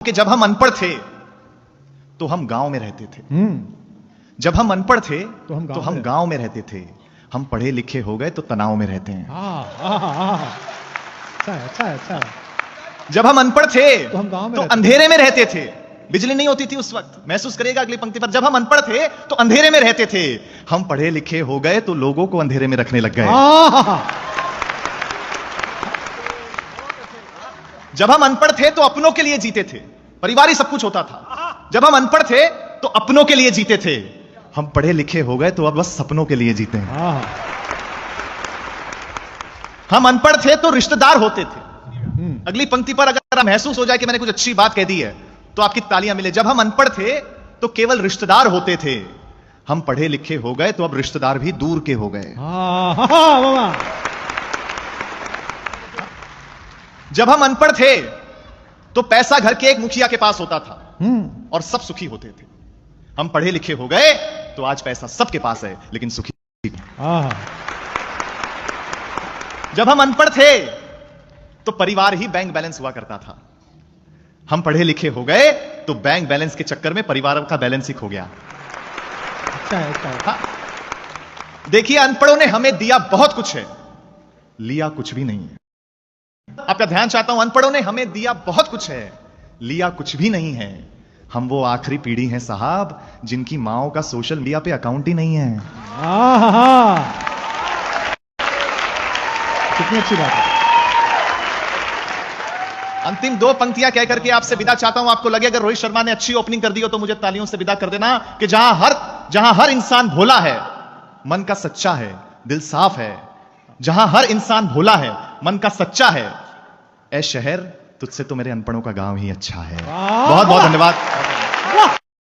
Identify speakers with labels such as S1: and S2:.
S1: कि जब हम अनपढ़ थे तो हम गांव में रहते थे। जब हम अनपढ़ थे तो हम गांव में रहते थे। हम पढ़े लिखे हो गए तो तनाव में रहते हैं।
S2: अच्छा।
S1: जब हम अनपढ़ थे
S2: तो हम गांव में
S1: तो
S2: रहते
S1: अंधेरे में रहते थे। बिजली नहीं होती थी उस वक्त। महसूस करिएगा अगली पंक्ति पर। जब हम अनपढ़ थे तो अंधेरे में रहते थे। हम पढ़े लिखे हो गए तो लोगों को अंधेरे में रखने लग गए। जब हम अनपढ़ थे तो अपनों के लिए जीते थे। परिवार ही सब कुछ होता था। जब हम अनपढ़ थे तो अपनों के लिए जीते थे। हम पढ़े लिखे हो गए तो अब बस सपनों के लिए जीते हैं। हम अनपढ़ थे तो रिश्तेदार होते थे। अगली पंक्ति पर अगर महसूस हो जाए कि मैंने कुछ अच्छी बात कह दी है तो आपकी तालियां मिले। जब हम अनपढ़ थे तो केवल रिश्तेदार होते थे। हम पढ़े लिखे हो गए तो अब रिश्तेदार भी दूर के हो गए। जब हम अनपढ़ थे तो पैसा घर के एक मुखिया के पास होता था और सब सुखी होते थे। हम पढ़े लिखे हो गए तो आज पैसा सबके पास है लेकिन सुखी। जब हम अनपढ़ थे तो परिवार ही बैंक बैलेंस हुआ करता था। हम पढ़े लिखे हो गए तो बैंक बैलेंस के चक्कर में परिवार का बैलेंस ही खो गया। हाँ। देखिए, अनपढ़ों ने हमें दिया बहुत कुछ है, लिया कुछ भी नहीं है। आपका ध्यान चाहता हूं, अनपढ़ों ने हमें दिया बहुत कुछ है, लिया कुछ भी नहीं है। हम वो आखिरी पीढ़ी हैं साहब जिनकी माओ का सोशल मीडिया पे अकाउंट ही नहीं है।
S2: कितनी अच्छी बात है।
S1: अंतिम दो पंक्तियां कह करके आपसे विदा चाहता हूं। आपको लगे अगर रोहित शर्मा ने अच्छी ओपनिंग कर दी हो तो मुझे तालियों से विदा कर देना कि जहां हर इंसान भोला है, मन का सच्चा है, दिल साफ है। जहां हर इंसान भोला है, मन का सच्चा है, ऐ शहर तुझसे तो मेरे अनपढ़ों का गांव ही अच्छा है। बहुत बहुत धन्यवाद।